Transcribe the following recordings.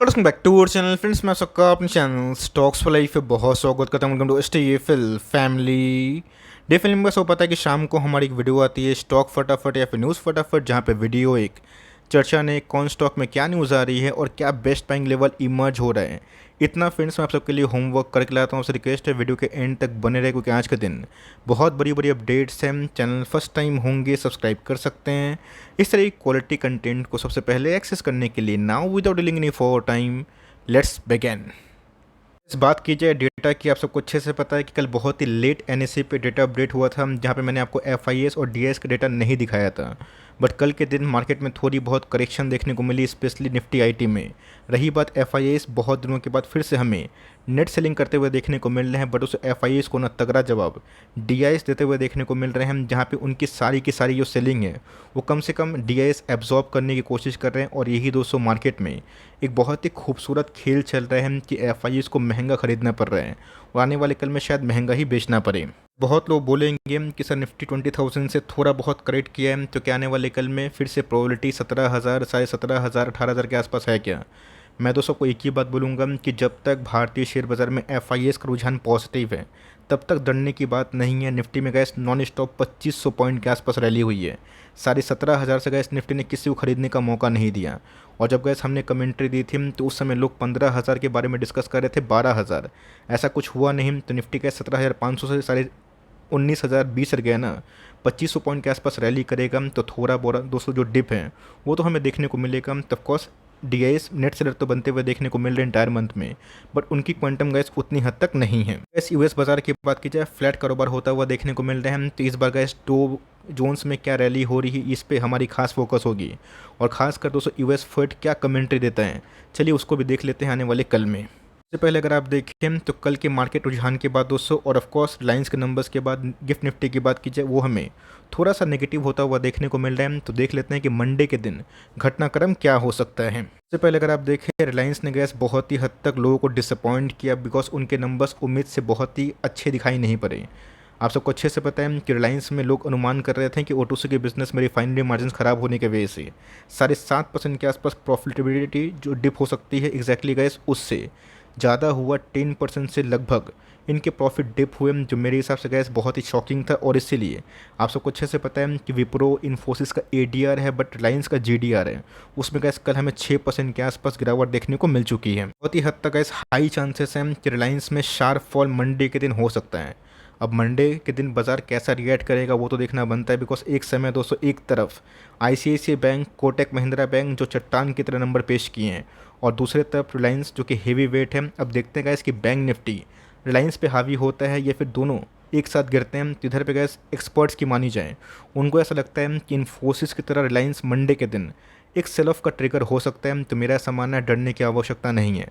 Welcome back to our channel friends. मैं सबका अपने चैनल स्टॉक्स फॉर लाइफ पे बहुत स्वागत करता हूँ। Welcome to STFL family. डे फिल्म का सो पता है कि शाम को हमारी एक वीडियो आती है स्टॉक फटाफट या फिर न्यूज़ फटाफट, जहाँ पे वीडियो एक चर्चा ने कौन स्टॉक में क्या न्यूज़ आ रही है और क्या बेस्ट बाइंग लेवल इमर्ज हो रहा है। इतना फ्रेंड्स मैं आप सबके लिए होमवर्क करके लाता हूँ। आपसे रिक्वेस्ट है वीडियो के एंड तक बने रहे, क्योंकि आज के दिन बहुत बड़ी बड़ी अपडेट्स हैं। चैनल फर्स्ट टाइम होंगे सब्सक्राइब कर सकते हैं इस तरह की क्वालिटी कंटेंट को सबसे पहले एक्सेस करने के लिए। Now without dealing any for time, let's begin. इस बात की जाए डेटा की, आप सबको अच्छे से पता है कि कल बहुत ही लेट NSE पे डेटा अपडेट हुआ था, जहाँ पे मैंने आपको FIS और DIS का डेटा नहीं दिखाया था। बट कल के दिन मार्केट में थोड़ी बहुत करेक्शन देखने को मिली, स्पेशली निफ्टी IT में। रही बात FIS, बहुत दिनों के बाद फिर से हमें नेट सेलिंग करते हुए देखने को मिल रहे हैं, बट उस FIS को ना तगड़ा जवाब DIS देते हुए देखने को मिल रहे हैं, जहाँ पे उनकी सारी की सारी जो सेलिंग है वो कम से कम DIS एब्जॉर्ब करने की कोशिश कर रहे हैं। और यही दोस्तों मार्केट में एक बहुत ही खूबसूरत खेल चल रहा है कि FIS को महंगा खरीदना पड़ रहा है और आने वाले कल में शायद महंगा ही बेचना पड़े। बहुत लोग बोलेंगे कि सर निफ्टी 20,000 से थोड़ा बहुत करेक्ट किया है, तो क्या आने वाले कल में फिर से प्रोबेबिलिटी 17,000, 17,500, 18,000 के आसपास है क्या? मैं तो सबको एक ही बात बोलूँगा कि जब तक भारतीय शेयर बाज़ार में FIS का रुझान पॉजिटिव है तब तक डरने की बात नहीं है। निफ्टी में गैस नॉन स्टॉप 2500 पॉइंट के आसपास रैली हुई है। 17,500 से गैस निफ्टी ने किसी को खरीदने का मौका नहीं दिया। और जब गैस हमने कमेंट्री दी थी तो उस समय लोग 15,000 के बारे में डिस्कस कर रहे थे, 12,000 ऐसा कुछ हुआ नहीं। तो निफ्टी गैस 17,500 से 19,000 20 गया ना, 2500 पॉइंट के आसपास रैली करेगा तो थोड़ा बोरा दोस्तों जो डिप है वो तो हमें देखने को मिलेगा। ऑफकोर्स DIS नेट सेलर तो बनते हुए देखने को मिल रहे हैं इंटायर मंथ में, बट उनकी क्वांटम गैस उतनी हद तक नहीं है। गैस US बाजार की बात की जाए, फ्लैट कारोबार होता हुआ देखने को मिल रहे हैं। तो इस बार गैस दो जोन्स में क्या रैली हो रही है, इस पे हमारी खास फोकस होगी। और खासकर दोस्तों US फेड क्या कमेंट्री देता है, चलिए उसको भी देख लेते हैं आने वाले कल में। सबसे पहले अगर आप देखें तो कल के मार्केट रुझान के बाद दोस्तों, और ऑफ कोर्स रिलायंस के नंबर्स के बाद गिफ्ट निफ्टी की बात की जाए, वो हमें थोड़ा सा नेगेटिव होता हुआ देखने को मिल रहा है। तो देख लेते हैं कि मंडे के दिन घटनाक्रम क्या हो सकता है। सबसे पहले अगर आप देखें, रिलायंस ने गैस बहुत ही हद तक लोगों को डिसअपॉइंट किया, बिकॉज उनके नंबर्स उम्मीद से बहुत ही अच्छे दिखाई नहीं पड़े। आप सबको अच्छे से पता है कि रिलायंस में लोग अनुमान कर रहे थे कि O2C के बिजनेस में रिफाइनरी मार्जिन खराब होने की वजह से 7.5% के आसपास प्रॉफिटेबिलिटी जो डिप हो सकती है, एग्जैक्टली गैस उससे ज़्यादा हुआ। 10% से लगभग इनके प्रॉफिट डिप हुए, जो मेरे हिसाब से गैस बहुत ही शॉकिंग था। और इसीलिए आप सबको अच्छे से पता है कि विप्रो इन्फोसिस का ADR है, बट रिलायंस का GDR है, उसमें गैस कल हमें 6% के आसपास गिरावट देखने को मिल चुकी है। बहुत ही हद तक गैस हाई चांसेस हैं कि रिलायंस में शार्प फॉल मंडे के दिन हो सकता है। अब मंडे के दिन बाजार कैसा रिएक्ट करेगा वो तो देखना बनता है, बिकॉज एक समय दोस्तों एक तरफ ICICI bank, Kotak Mahindra bank जो चट्टान की तरह नंबर पेश किए हैं, और दूसरे तरफ रिलायंस जो कि हेवी वेट है। अब देखते हैं गैस कि बैंक निफ्टी रिलायंस पे हावी होता है या फिर दोनों एक साथ गिरते हैं। तो इधर पे गैस एक्सपर्ट्स की मानी जाए, उनको ऐसा लगता है कि इन्फोसिस की तरह रिलायंस मंडे के दिन एक सेल ऑफ का ट्रिगर हो सकता है। तो मेरा ऐसा मानना है डरने की आवश्यकता नहीं है।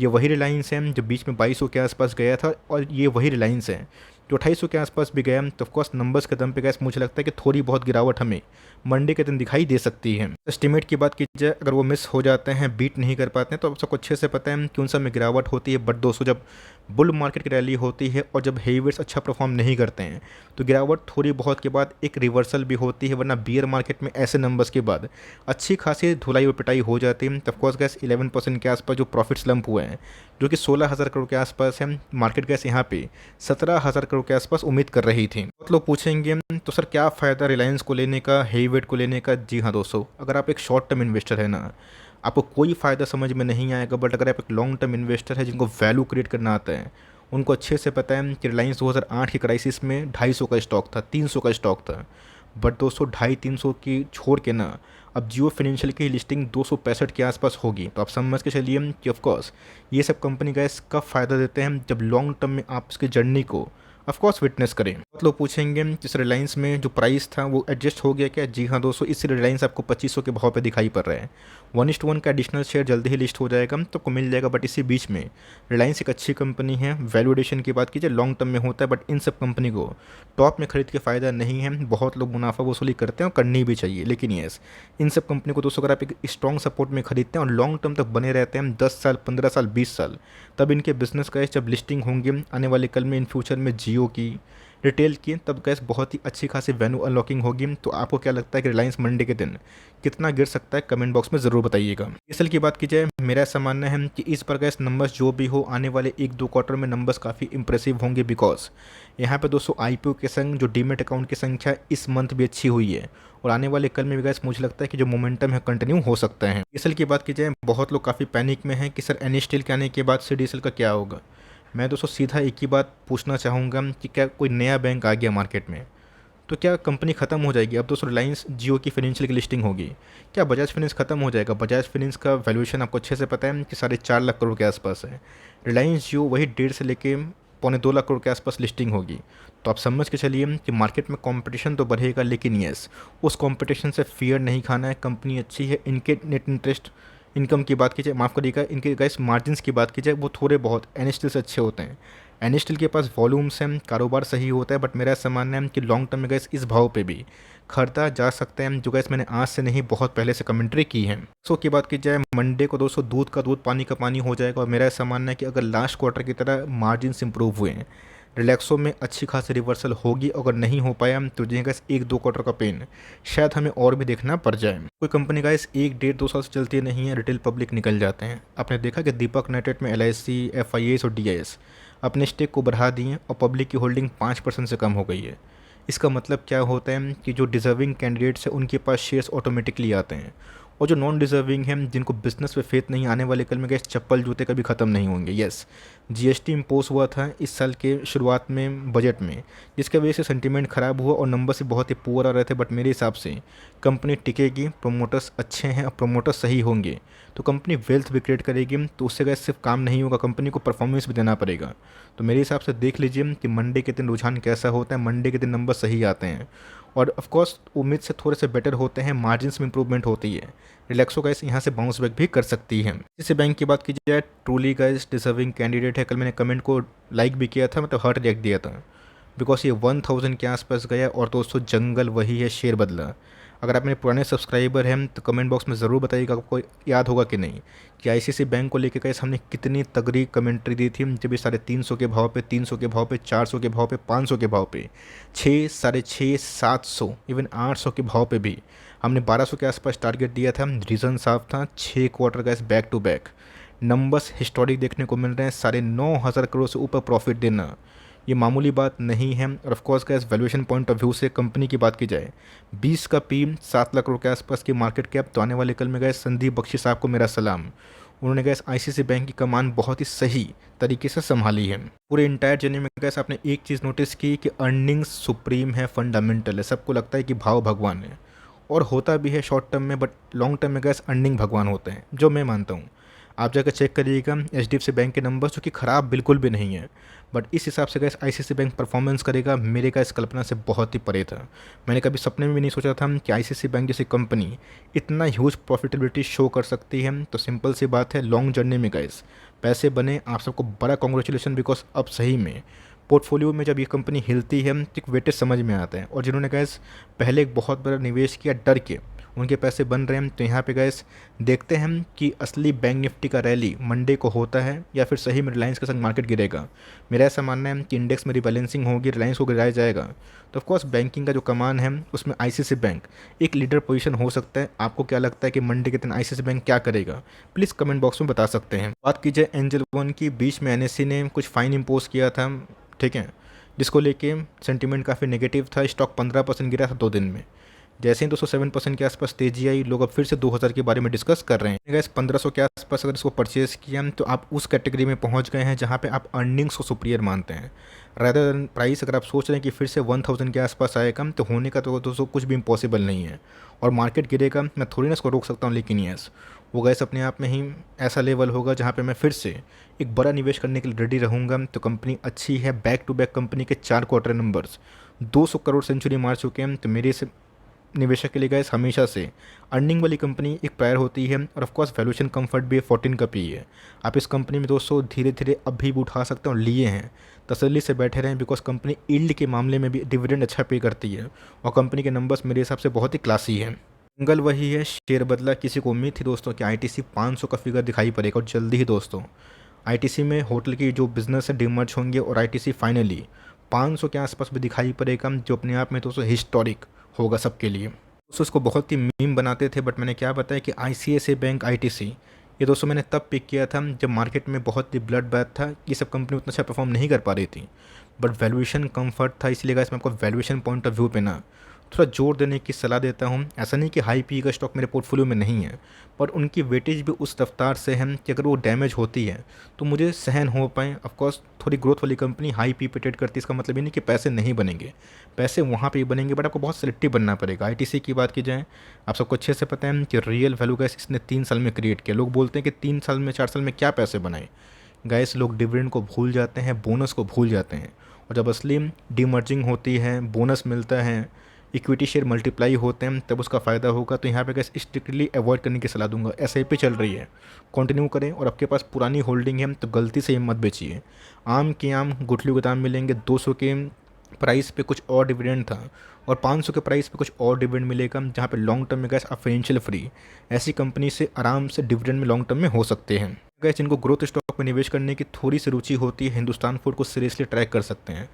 ये वही रिलायंस है जो बीच में 2200 के आसपास गया था, और ये वही रिलायंस है जो 2800 के आसपास भी गया। तो ऑफकोर्स नंबर्स के दम पे गैस मुझे लगता है कि थोड़ी बहुत गिरावट हमें मंडे के दिन दिखाई दे सकती है। एस्टिमेट की बात की जाए, अगर वो मिस हो जाते हैं, बीट नहीं कर पाते हैं, तो आप सबको अच्छे से पता है कि उन सब में गिरावट होती है। बट दोस्तों जब बुल मार्केट की रैली होती है और जब हेवीवेट्स अच्छा परफॉर्म नहीं करते हैं, तो गिरावट थोड़ी बहुत के बाद एक रिवर्सल भी होती है। वरना बियर मार्केट में ऐसे नंबर्स के बाद अच्छी खासी धुलाई और पिटाई हो जाती है। तो ऑफकोर्स गैस 11% के आसपास जो प्रॉफिट स्लम्प हुए हैं, जो कि 16,000 करोड़ के आसपास है, मार्केट गैस यहाँ पे 17,000 करोड़ के आसपास उम्मीद कर रही थी। बहुत लोग पूछेंगे तो सर क्या फ़ायदा रिलायंस को लेने का, हेवीवेट को लेने का? जी हाँ दोस्तों, अगर आप एक शॉर्ट टर्म इन्वेस्टर है ना, आपको कोई फ़ायदा समझ में नहीं आएगा। बट अगर आप एक लॉन्ग टर्म इन्वेस्टर है जिनको वैल्यू क्रिएट करना आता है, उनको अच्छे से पता है कि रिलायंस 2008 की क्राइसिस में 250 का स्टॉक था, 300 का स्टॉक था। बट दोस्तों 250-300 की छोड़ के ना, अब जियो फाइनेंशियल की लिस्टिंग 265 के आसपास होगी। तो आप समझ के चलिए कि ऑफकोर्स ये सब कंपनी का कब फ़ायदा देते हैं, जब लॉन्ग टर्म में आप इसकी जर्नी को ऑफकोर्स विटनेस करें। बहुत लोग पूछेंगे जिस रिलायंस में जो प्राइस था वो एडजस्ट हो गया क्या? जी हाँ दोस्तों, इसलिए रिलायंस आपको 2500 के भाव पे दिखाई पड़ रहा है। 1:1 का एडिशनल शेयर जल्दी ही लिस्ट हो जाएगा तो आपको मिल जाएगा। बट इसी बीच में रिलायंस एक अच्छी कंपनी है। वैल्यूएशन की बात कीजिए लॉन्ग टर्म में होता है, बट इन सब कंपनी को टॉप में खरीद के फ़ायदा नहीं है। बहुत लोग मुनाफा वसूली करते हैं और करनी भी चाहिए, लेकिन येस इन सब कंपनी को दोस्तों अगर आप एक स्ट्रॉन्ग सपोर्ट में खरीदते हैं और लॉन्ग टर्म तक बने रहते हैं, 10 साल, 15 साल, 20 साल, तब इनके बिजनेस का जब लिस्टिंग होंगे आने वाले कल में इन फ्यूचर में जियो की, रिटेल की, तब गैस बहुत ही अच्छी खासी वैल्यू अनलॉकिंग होगी। तो आपको क्या लगता है कि रिलायंस मंडे के दिन कितना गिर सकता है, कमेंट बॉक्स में ज़रूर बताइएगा। एसएल की बात की जाए, मेरा ऐसा मानना है कि इस पर गैस नंबर्स जो भी हो, आने वाले 1-2 क्वार्टर में नंबर्स काफ़ी इंप्रेसिव होंगे, बिकॉज यहाँ पे दोस्तों आईपीओ के संग जो डीमेट अकाउंट की संख्या इस मंथ भी अच्छी हुई है, और आने वाले कल में भी गैस मुझे लगता है कि जो मोमेंटम है कंटिन्यू हो सकता है। एसएल की बात की जाए, बहुत लोग काफ़ी पैनिक में हैं कि सर एनी स्टील के आने के बाद से डीएसएल का क्या होगा। मैं दोस्तों सीधा एक ही बात पूछना चाहूँगा कि क्या कोई नया बैंक आ गया मार्केट में, तो क्या कंपनी ख़त्म हो जाएगी। अब दोस्तों रिलायंस जियो की फाइनेंशियल की लिस्टिंग होगी, क्या बजाज फाइनेंस ख़त्म हो जाएगा। बजाज फाइनेंस का वैल्यूएशन आपको अच्छे से पता है कि 4.5 लाख करोड़ के आसपास है। रिलायंस जियो वही 1.5 से लेके 1.25 लाख करोड़ के आसपास लिस्टिंग होगी। तो आप समझ के चलिए कि मार्केट में कंपटीशन तो बढ़ेगा, लेकिन यस, उस कंपटीशन से फियर नहीं खाना है। कंपनी अच्छी है, इनके नेट इंटरेस्ट इनकम की बात की जाए, माफ़ करिएगा, इनके गैस मार्जिन्स की बात की जाए, वो थोड़े बहुत एनएसटीएल से अच्छे होते हैं। एनएसटीएल के पास वॉल्यूम्स हैं, कारोबार सही होता है, बट मेरा ऐसा मानना है कि लॉन्ग टर्म में गैस इस भाव पे भी खरीदा जा सकता है, जो गैस मैंने आज से नहीं बहुत पहले से कमेंट्री की है। सो की बात की जाए, मंडे को दोस्तों दूध का दूध पानी का पानी हो जाएगा, और मेरा ऐसा मानना है कि अगर लास्ट क्वार्टर की तरह मार्जिन्स इंप्रूव हुए हैं, रिलैक्सो में अच्छी खासी रिवर्सल होगी। अगर नहीं हो पाया तो जी गैस 1-2 क्वार्टर का पेन शायद हमें और भी देखना पड़ जाए। कोई कंपनी गैस 1-1.5-2 साल से चलती नहीं है, रिटेल पब्लिक निकल जाते हैं। आपने देखा कि दीपक यूनाइटेड में एलआईसी, एफआईएस और डीआईएस अपने स्टेक को बढ़ा दिए और पब्लिक की होल्डिंग 5% से कम हो गई है। इसका मतलब क्या होता है कि जो डिज़र्विंग कैंडिडेट्स हैं उनके पास शेयर्स ऑटोमेटिकली आते हैं, और जो नॉन डिज़र्विंग हैं, जिनको बिजनेस पे फेथ नहीं, आने वाले कल में गैस चप्पल जूते कभी ख़त्म नहीं होंगे। यस, जीएसटी इम्पोज हुआ था इस साल के शुरुआत में बजट में, जिसकी वजह से सेंटीमेंट ख़राब हुआ और नंबर से बहुत ही पुअर आ रहे थे। बट मेरे हिसाब से कंपनी टिकेगी, प्रोमोटर्स अच्छे हैं और प्रोमोटर्स सही होंगे तो कंपनी वेल्थ भी क्रिएट करेगी। तो उससे गैस सिर्फ काम नहीं होगा, कंपनी को परफॉर्मेंस भी देना पड़ेगा। तो मेरे हिसाब से देख लीजिए कि मंडे के दिन रुझान कैसा होता है। मंडे के दिन नंबर सही आते हैं और ऑफकोर्स उम्मीद से थोड़े से बेटर होते हैं, मार्जिन्स में इंप्रूवमेंट होती है। रिलैक्सो गैस यहाँ से बाउंस बैक भी कर सकती है। इसी बैंक की बात की जाए, ट्रूली गैस डिजर्विंग कैंडिडेट है। कल मैंने कमेंट को लाइक भी किया था, मतलब हार्ट रिएक्ट दिया था, बिकॉज ये 1000 के आसपास गया। और दोस्तों जंगल वही है, शेर बदला। अगर आप मेरे पुराने सब्सक्राइबर हैं तो कमेंट बॉक्स में ज़रूर बताइएगा, आपको याद होगा कि नहीं, कि आईसीसी बैंक को लेकर गैस हमने कितनी तगड़ी कमेंट्री दी थी, जब ये 350 के भाव पे, 300 के भाव पे, 400 के भाव पे, 500 के भाव पे, 6, 650, 700, इवन 800 के भाव पे भी हमने 1200 के आसपास टारगेट दिया था। रीज़न साफ था, 6 quarter gas back to back numbers historic देखने को मिल रहे हैं। 9,500 करोड़ से ऊपर प्रॉफिट देना ये मामूली बात नहीं है। और of course gas valuation point of view से कंपनी की बात की जाए, 20 का पी, 7 लाख करोड़ के आसपास की मार्केट कैप, तो आने वाले कल में गैस संदीप बख्शी साहब को मेरा सलाम। उन्होंने गैस आईसीसी बैंक की कमान बहुत ही सही तरीके से संभाली है। पूरे इंटायर जर्नी में गैस आपने एक चीज़ नोटिस की कि अर्निंग्स सुप्रीम है, फंडामेंटल है। सबको लगता है कि भाव भगवान है, और होता भी है शॉर्ट टर्म में, बट लॉन्ग टर्म में गैस अर्निंग भगवान होते हैं, जो मैं मानता हूँ। आप जाकर चेक करिएगा एचडीएफसी बैंक के नंबर्स, जो कि ख़राब बिल्कुल भी नहीं है, बट इस हिसाब से गैस आईसीसी बैंक परफॉर्मेंस करेगा, मेरे का इस कल्पना से बहुत ही परे था। मैंने कभी सपने में भी नहीं सोचा था कि आईसीसी बैंक जैसी कंपनी इतना ह्यूज प्रॉफिटेबिलिटी शो कर सकती है। तो सिंपल सी बात है, लॉन्ग जर्नी में गैस पैसे बने, आप सबको बड़ा कॉन्ग्रेचुलेशन, बिकॉज अब सही में पोर्टफोलियो में जब ये कंपनी हिलती है तो एक वेटेज समझ में आता है। और जिन्होंने गैस पहले एक बहुत बड़ा निवेश किया डर के, उनके पैसे बन रहे हैं। तो यहाँ पे गैस देखते हैं कि असली बैंक निफ्टी का रैली मंडे को होता है या फिर सही में रिलायंस के संग मार्केट गिरेगा। मेरा ऐसा मानना है कि इंडेक्स में रिबैलेंसिंग होगी, रिलायंस को गिराया जाएगा। तो ऑफकोर्स बैंकिंग का जो कमान है उसमें आईसीसी बैंक एक लीडर पोजीशन हो सकता है। आपको क्या लगता है कि मंडे के दिन आईसीसी बैंक क्या करेगा, प्लीज़ कमेंट बॉक्स में बता सकते हैं। बात की जाए एंजल वन की, बीच में एनएससी ने कुछ फाइन इम्पोज किया था, ठीक है, जिसको लेके सेंटीमेंट काफ़ी नेगेटिव था। स्टॉक 15% गिरा था 2 दिन में। जैसे ही 207% के आसपास तेजी आई, लोग अब फिर से 2000 के बारे में डिस्कस कर रहे हैं। गैस 1500 के आसपास अगर इसको परचेज़ किया तो आप उस कैटेगरी में पहुंच गए हैं जहां पे आप अर्निंग्स को सुपीरियर मानते हैं रादर देन प्राइस। अगर आप सोच रहे हैं कि फिर से 1000 के आसपास आएगा, तो होने का तो दोस्तों कुछ भी इम्पॉसिबल नहीं है। और मार्केट गिरेगा, मैं थोड़ी ना इसको रोक सकता हूँ, लेकिन यस, वो गैस अपने आप में ही ऐसा लेवल होगा जहाँ पे मैं फिर से एक बड़ा निवेश करने के लिए रेडी रहूँगा। तो कंपनी अच्छी है, बैक टू बैक कंपनी के 4 क्वार्टर नंबर्स 200 करोड़ सेंचुरी मार चुके हैं। तो मेरे से निवेशक के लिए गैस हमेशा से अर्निंग वाली कंपनी एक प्रायर होती है। और ऑफकोर्स वैल्यूएशन कंफर्ट भी 14 का पी है। आप इस कंपनी में दोस्तों धीरे धीरे अभी भी उठा सकते हैं, और लिए हैं, तसल्ली से बैठे रहें, बिकॉज कंपनी यील्ड के मामले में भी डिविडेंड अच्छा पे करती है, और कंपनी के नंबर्स मेरे हिसाब से बहुत ही क्लासी है। सिंगल वही है, शेयर बदला। किसी को उम्मीद थी दोस्तों कि आईटीसी 500 का फिगर दिखाई पड़ेगा, और जल्दी ही दोस्तों आईटीसी में होटल की जो बिज़नेस है डीमर्ज होंगे, और आईटीसी फाइनली 500 के आसपास भी दिखाई पड़ेगा, जो अपने आप में दोस्तों हिस्टोरिक होगा सबके लिए। दोस्तों उसको बहुत ही मीम बनाते थे, बट मैंने क्या बताया कि ICICI बैंक, ITC, ये दोस्तों मैंने तब पिक किया था जब मार्केट में बहुत ही ब्लड बैथ था, ये सब कंपनी उतना अच्छा परफॉर्म नहीं कर पा रही थी, बट वैल्यूएशन कम्फर्ट था। इसलिए गाइस मैं आपको वैल्यूएशन पॉइंट ऑफ व्यू पे ना थोड़ा जोर देने की सलाह देता हूँ। ऐसा नहीं कि हाई पी का स्टॉक मेरे पोर्टफोलियो में नहीं है, पर उनकी वेटेज भी उस रफ्तार से है कि अगर वो डैमेज होती है तो मुझे सहन हो पाए। ऑफकोर्स थोड़ी ग्रोथ वाली कंपनी हाई पी पे ट्रेड करती है, इसका मतलब ये नहीं कि पैसे नहीं बनेंगे, पैसे वहाँ पे ही बनेंगे, बट आपको बहुत सेलेक्टिव बनना पड़ेगा। ITC की बात की जाए, आप सबको अच्छे से पता है कि रियल वैल्यू गैस इसने 3 साल में क्रिएट किया। लोग बोलते हैं कि 3 साल में 4 साल में क्या पैसे बनाए। गैस लोग डिविडेंड को भूल जाते हैं, बोनस को भूल जाते हैं, और जब असली डीमर्जिंग होती है, बोनस मिलता है, इक्विटी शेयर मल्टीप्लाई होते हैं, तब उसका फ़ायदा होगा। तो यहाँ पे गैस स्ट्रिक्टली अवॉइड करने की सलाह दूंगा। SIP चल रही है, कंटिन्यू करें, और आपके पास पुरानी होल्डिंग है तो गलती से ये मत बेचिए। आम के आम गुठलियों के दाम मिलेंगे। 200 के प्राइस पे कुछ और डिविडेंड था, और 500 के प्राइस पे कुछ और डिविडेंड मिलेगा, जहाँ पे लॉन्ग टर्म में गैस आप फाइनेंशियल फ्री ऐसी कंपनी से आराम से डिविडेंड में लॉन्ग टर्म में हो सकते हैं। गैस जिनको ग्रोथ स्टॉक में निवेश करने की थोड़ी सी रुचि होती है, हिंदुस्तान फूड को सीरियसली ट्रैक कर सकते हैं।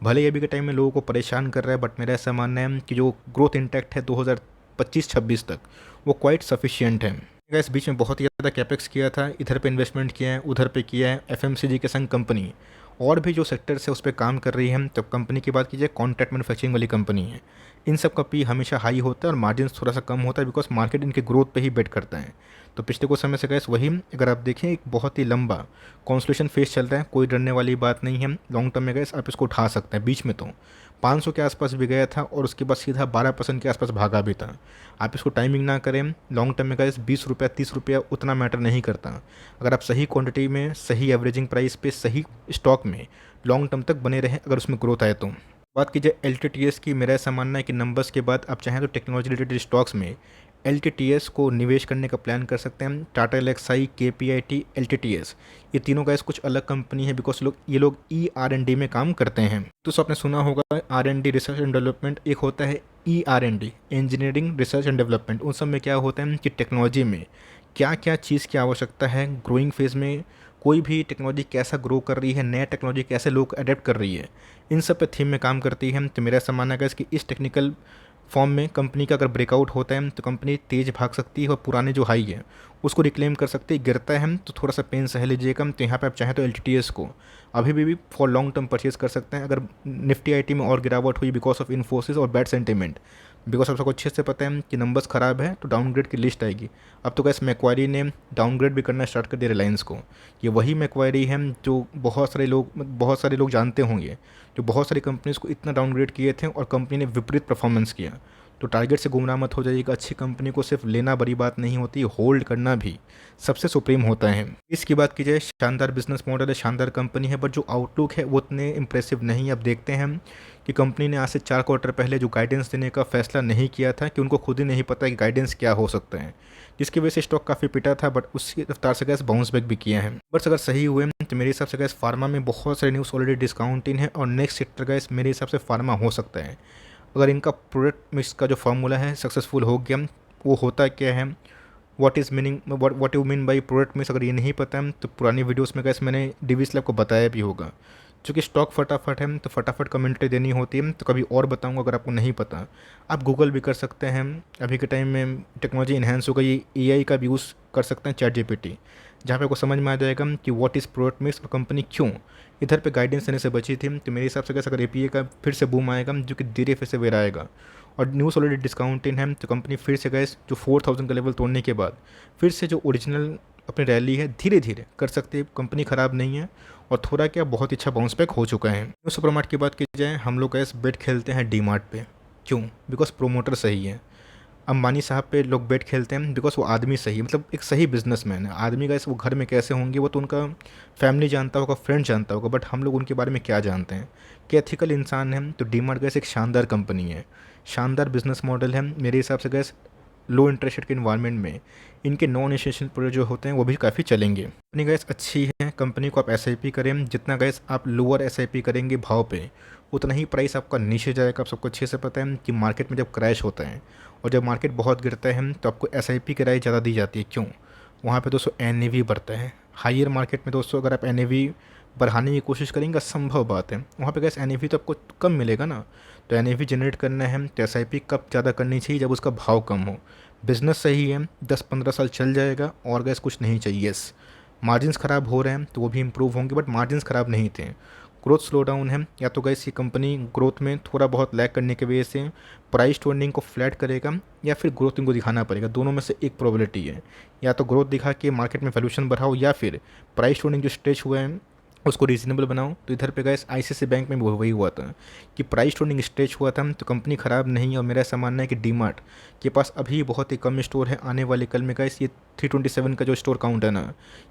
भले ही अभी के टाइम में लोगों को परेशान कर रहा है, बट मेरा ऐसा मानना है कि जो ग्रोथ इंटैक्ट है 2025-26 तक, वो क्वाइट सफिशिएंट है। गैस बीच में बहुत ही ज़्यादा कैपेक्स किया था, इधर पे इन्वेस्टमेंट किया है, उधर पे किया है। FMCG के संग कंपनी और भी जो सेक्टर्स है उस पर काम कर रही है। तो कंपनी की बात कीजिए, कॉन्ट्रैक्ट मैन्युफैक्चरिंग वाली कंपनी है, इन सब का पी हमेशा हाई होता है और मार्जिन थोड़ा सा कम होता है, बिकॉज मार्केट इनके ग्रोथ पे ही बेट करता है। तो पिछले कुछ समय से गैस वही, अगर आप देखें, एक बहुत ही लंबा कॉन्सोलेशन फेज चल रहा है, कोई डरने वाली बात नहीं है। लॉन्ग टर्म में गैस आप इसको उठा सकते हैं। बीच में तो 500 के आसपास भी गया था, और उसके बाद सीधा 12% के आसपास भागा भी था। आप इसको टाइमिंग ना करें। लॉन्ग टर्म में गैस 20 रुपया 30 रुपया उतना मैटर नहीं करता। अगर आप सही क्वांटिटी में, सही एवरेजिंग प्राइस पे, सही स्टॉक में लॉन्ग टर्म तक बने रहें, अगर उसमें ग्रोथ आए तो। बात की जाए LTTS की, मेरा ऐसा मानना है कि नंबर्स के बाद आप चाहें तो टेक्नोलॉजी रिलेटेड स्टॉक्स में LTTS को निवेश करने का प्लान कर सकते हैं। टाटा एलेक्साई, KPIT, LTTS, ये तीनों गैस कुछ अलग कंपनी है, बिकॉज ये लोग ER&D में काम करते हैं। तो आपने सुना होगा R&D, रिसर्च एंड डेवलपमेंट, एक होता है ER&D, engineering research and development. उन सब में क्या होता है कि टेक्नोलॉजी में क्या क्या चीज़ की आवश्यकता है, ग्रोइंग फेज़ में कोई भी टेक्नोलॉजी कैसा ग्रो कर रही है, नया टेक्नोलॉजी कैसे लोग अडेप्ट कर रही है, इन सब पे थीम में काम करती है। तो मेरा ऐसा मानना है कि इस टेक्निकल फॉर्म में कंपनी का अगर ब्रेकआउट होता है तो कंपनी तेज़ भाग सकती है, और पुराने जो हाई है उसको रिक्लेम कर सकती है। गिरता है तो थोड़ा सा पेन सह लीजिएगा। तो यहाँ पे आप चाहें तो LTTS को अभी भी फॉर लॉन्ग टर्म परचेज कर सकते हैं। अगर निफ्टी IT में और गिरावट हुई बिकॉज ऑफ इन्फोसिस और बैड सेंटिमेंट, बिकॉज आप सबको अच्छे से पता है कि नंबर्स ख़राब है तो डाउनग्रेड की लिस्ट आएगी। अब तो गैस मैक्वारी ने डाउनग्रेड भी करना स्टार्ट कर दिया रिलायंस को। ये वही मैक्वारी है जो बहुत सारे लोग जानते होंगे, जो बहुत सारी कंपनीज़ को इतना डाउनग्रेड किए थे और कंपनी ने विपरीत परफॉर्मेंस किया। तो टारगेट से गुमराह मत हो जाइएगा। अच्छी कंपनी को सिर्फ लेना बड़ी बात नहीं होती, होल्ड करना भी सबसे सुप्रीम होता है। इसकी बात की जाए, शानदार बिजनेस मॉडल है, शानदार कंपनी है, बट जो आउटलुक है वो उतने इंप्रेसिव नहीं। अब देखते हैं कि कंपनी ने आज से 4 क्वार्टर पहले जो गाइडेंस देने का फैसला नहीं किया था, कि उनको खुद ही नहीं पता कि गाइडेंस क्या हो सकता है, जिसकी वजह से स्टॉक काफ़ी पिटा था, बट उसकी रफ्तार से गैस बाउंस बैक भी किया है। बट अगर सही हुए तो मेरे हिसाब से गैस फार्मा में बहुत सारे न्यूज़ ऑलरेडी डिस्काउंटिंग है, और नेक्स्ट सेक्टर गैस मेरे हिसाब से फार्मा हो सकता है। अगर इनका प्रोडक्ट मिक्स का जो फार्मूला है सक्सेसफुल हो गया, वो होता क्या है, what you mean by product mix, अगर ये नहीं पता है तो पुरानी वीडियोस में गैस मैंने DV स्लैब को बताया भी होगा। चूँकि स्टॉक फटाफट है तो फटाफट कमेंट्री देनी होती है, तो कभी और बताऊंगा। अगर आपको नहीं पता आप गूगल भी कर सकते हैं। अभी के टाइम में टेक्नोलॉजी इन्हेंस हो गई, AI का भी यूज़ कर सकते हैं, ChatGPT, जहाँ पे आपको समझ में आ जाएगा कि व्हाट इज़ प्रोडक्ट मिक्स और कंपनी क्यों इधर पे गाइडेंस देने से बची थी। तो मेरे हिसाब से कैसे अगर APA का फिर से बूम आएगा, जो कि धीरे फिर से वेर आएगा, और न्यूज़ ऑलरेडी डिस्काउंटिंग है, तो कंपनी फिर से गए जो 4000 का लेवल तोड़ने के बाद फिर से जो ओरिजिनल अपनी रैली है धीरे धीरे कर सकती है। कंपनी ख़राब नहीं है, और थोड़ा क्या बहुत अच्छा बाउंस बैक हो चुका है। सुपरमार्ट की बात की जाए, हम लोग गैस बेट खेलते हैं डीमार्ट पे। क्यों? बिकॉज प्रोमोटर सही है। अंबानी साहब पे लोग बेट खेलते हैं बिकॉज वो आदमी सही है, मतलब एक सही बिजनेसमैन है। आदमी गैस वो घर में कैसे होंगे वो तो उनका फैमिली जानता होगा, फ्रेंड जानता होगा, बट हम लोग उनके बारे में क्या जानते हैं कि एथिकल इंसान है। तो डीमार्ट गैस एक शानदार कंपनी है, शानदार बिजनेस मॉडल है। मेरे हिसाब से गैस लो इंटरेस्ट रेट के इन्वायरमेंट में इनके नॉन एसेंशियल प्रोडक्ट जो होते हैं वो भी काफ़ी चलेंगे। अपनी गैस अच्छी है, कंपनी को आप SIP करें। जितना गैस आप लोअर SIP करेंगे भाव पे, उतना ही प्राइस आपका नीचे जाएगा। आप सबको अच्छे से पता है कि मार्केट में जब क्रैश होता है और जब मार्केट बहुत गिरता है तो आपको SIP की राय ज़्यादा दी जाती है। क्यों? वहाँ पे दोस्तों NAV बढ़ता है। हायर मार्केट में दोस्तों अगर आप NAV बढ़ाने की कोशिश करेंगे, असंभव बात है। वहाँ पे गैस एन तो आपको कम मिलेगा ना, तो एन जनरेट करना है तो एस कब ज़्यादा करनी चाहिए, जब उसका भाव कम हो। बिज़नेस सही है, 10-15 साल चल जाएगा, और गैस कुछ नहीं चाहिए। मार्जिन्स ख़राब हो रहे हैं तो वो भी इम्प्रूव होंगे, बट मार्जिन्स ख़राब नहीं थे। ग्रोथ स्लो डाउन है, या तो गैस ये कंपनी ग्रोथ में थोड़ा बहुत लैग करने की वजह से प्राइस टू अर्निंग को फ्लैट करेगा, या फिर ग्रोथ इनको दिखाना पड़ेगा। दोनों में से एक प्रोबेबिलिटी है, या तो ग्रोथ दिखा के मार्केट में वैल्यूएशन बढ़ाओ, या फिर प्राइस टू अर्निंग जो स्ट्रेच हुआ है उसको रीजनेबल बनाओ। तो इधर पे गैस आईसीआईसीआई बैंक में वही हुआ था कि प्राइस टू अर्निंग स्ट्रेच हुआ था, तो कंपनी ख़राब नहीं है। और मेरा ऐसा मानना है कि डीमार्ट के पास अभी बहुत ही कम स्टोर है, आने वाले कल में गैस ये 327 का जो स्टोर काउंट है ना,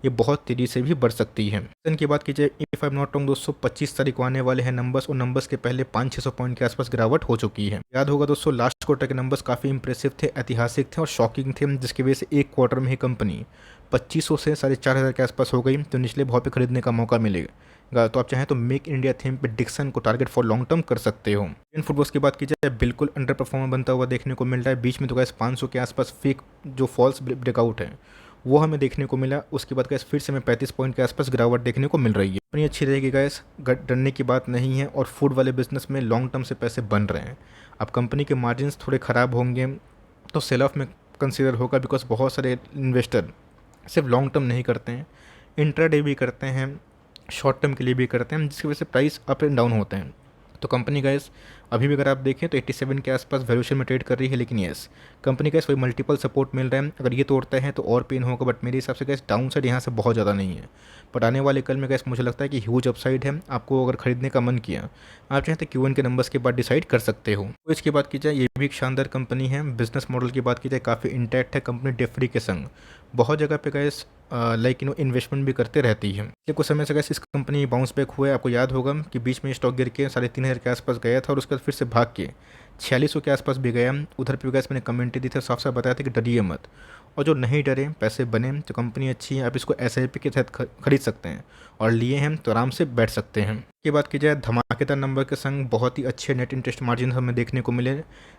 ये बहुत तेज़ी से भी बढ़ सकती है। की बात कीजिए, if I am not wrong दोस्तों 25 तारीख को आने वाले हैं नंबर्स, और नंबर्स के पहले 500-600 पॉइंट के आसपास गिरावट हो चुकी है। याद होगा दोस्तों, लास्ट क्वार्टर के नंबर्स काफ़ी इंप्रेसिव थे, ऐतिहासिक थे और शॉकिंग थे, जिसकी वजह से एक क्वार्टर में ही कंपनी 2500 से 4500 के आसपास हो गई, तो निचले भाव पे खरीदने का मौका मिलेगा। तो आप चाहें तो मेक इंडिया थीम पे डिक्सन को टारगेट फॉर लॉन्ग टर्म कर सकते हो। इन फुटबॉल्स की बात की जाए, बिल्कुल अंडर परफॉर्मर बनता हुआ देखने को मिल रहा है। बीच में तो गैस 500 के आसपास फेक जो फॉल्स ब्रेकआउट है वो हमें देखने को मिला। उसके बाद गैस फिर से हमें 35 पॉइंट के आसपास गिरावट देखने को मिल रही है। अपनी अच्छी रहेगी गैस, डरने की बात नहीं है, और फूड वाले बिजनेस में लॉन्ग टर्म से पैसे बन रहे हैं। अब कंपनी के मार्जिन्स थोड़े ख़राब होंगे तो सेल ऑफ में कंसिडर होगा, बिकॉज बहुत सारे इन्वेस्टर सिर्फ लॉन्ग टर्म नहीं करते हैं, इंट्राडे भी करते हैं, शॉर्ट टर्म के लिए भी करते हैं, जिसकी वजह से प्राइस अप एंड डाउन होते हैं। तो कंपनी गैस अभी भी अगर आप देखें तो 87 के आसपास वैल्यूएशन में ट्रेड कर रही है, लेकिन यस कंपनी गैस वही मल्टीपल सपोर्ट मिल रहा है। अगर ये तोड़ता है तो और पेन होगा, बट मेरे हिसाब से गैस डाउन साइड यहाँ से बहुत ज़्यादा नहीं है। बट आने वाले कल में गैस मुझे लगता है कि ह्यूज अपसाइड है। आपको अगर खरीदने का मन किया, आप चाहें तो Q1 के नंबर्स के बाद डिसाइड कर सकते हो। तो इसकी बात की जाए, ये भी एक शानदार कंपनी है। बिजनेस मॉडल की बात की जाए, काफ़ी इंटैक्ट है कंपनी, डेट फ्री के संग बहुत जगह पे गैस लाइक इन्वेस्टमेंट भी करते रहती है। ये कुछ समय से गैस इस कंपनी बाउंस बैक हुआ है। आपको याद होगा कि बीच में स्टॉक गिर के 3500 के आसपास गया था, और उसके बाद फिर से भाग के 4600 के आसपास भी गया। उधर पे गैस मैंने कमेंट दी थी, साफ साफ बताया था कि डरिए मत, और जो नहीं डरे पैसे बने, तो कंपनी अच्छी है। आप इसको SIP के तहत खरीद सकते हैं, और लिए हैं तो आराम से बैठ सकते हैं। की बात की जाए, धमाकेदार नंबर के संग बहुत ही अच्छे नेट इंटरेस्ट मार्जिन हमें देखने को मिले।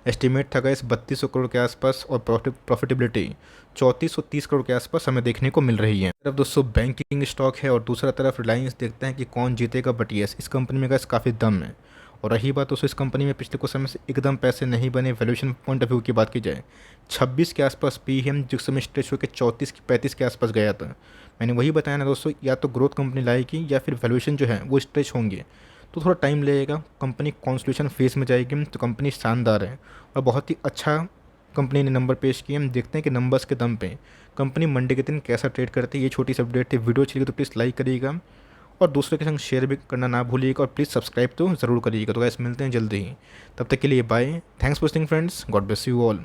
एस्टिमेट था गैस 3200 करोड़ के आसपास, और प्रॉफिटेबिलिटी 3430 करोड़ के आसपास हमें देखने को मिल रही है। तरफ दोस्तों बैंकिंग स्टॉक है, और दूसरा तरफ रिलायंस। देखते हैं कि कौन जीतेगा, बट यस इस कंपनी में गैस काफ़ी दम है। और रही बात दोस्तों, इस कंपनी में पिछले कुछ समय से एकदम पैसे नहीं बने। वैल्यूएशन पॉइंट ऑफ व्यू की बात की जाए, 26 के आसपास पी है, जिस समय स्ट्रेच होकर 34-35 के आसपास गया था। मैंने वही बताया ना दोस्तों, या तो ग्रोथ कंपनी लाएगी, या फिर वैल्यूएशन जो है वो स्ट्रेच होंगे, तो थोड़ा टाइम लगेगा। कंपनी कॉन्सोलिडेशन फेज में जाएगी, तो कंपनी शानदार है और बहुत ही अच्छा कंपनी ने नंबर पेश किए। हम देखते हैं कि नंबर्स के दम पे कंपनी मंडे के दिन कैसा ट्रेड करती है। ये छोटी सी अपडेट थी। वीडियो अच्छी लगी तो प्लीज़ लाइक करिएगा, और दूसरे के संग शेयर भी करना ना भूलिएगा, और प्लीज़ सब्सक्राइब तो ज़रूर करिएगा। तो गाइस मिलते हैं जल्दी ही, तब तक के लिए bye. Thanks for watching friends, God bless you all.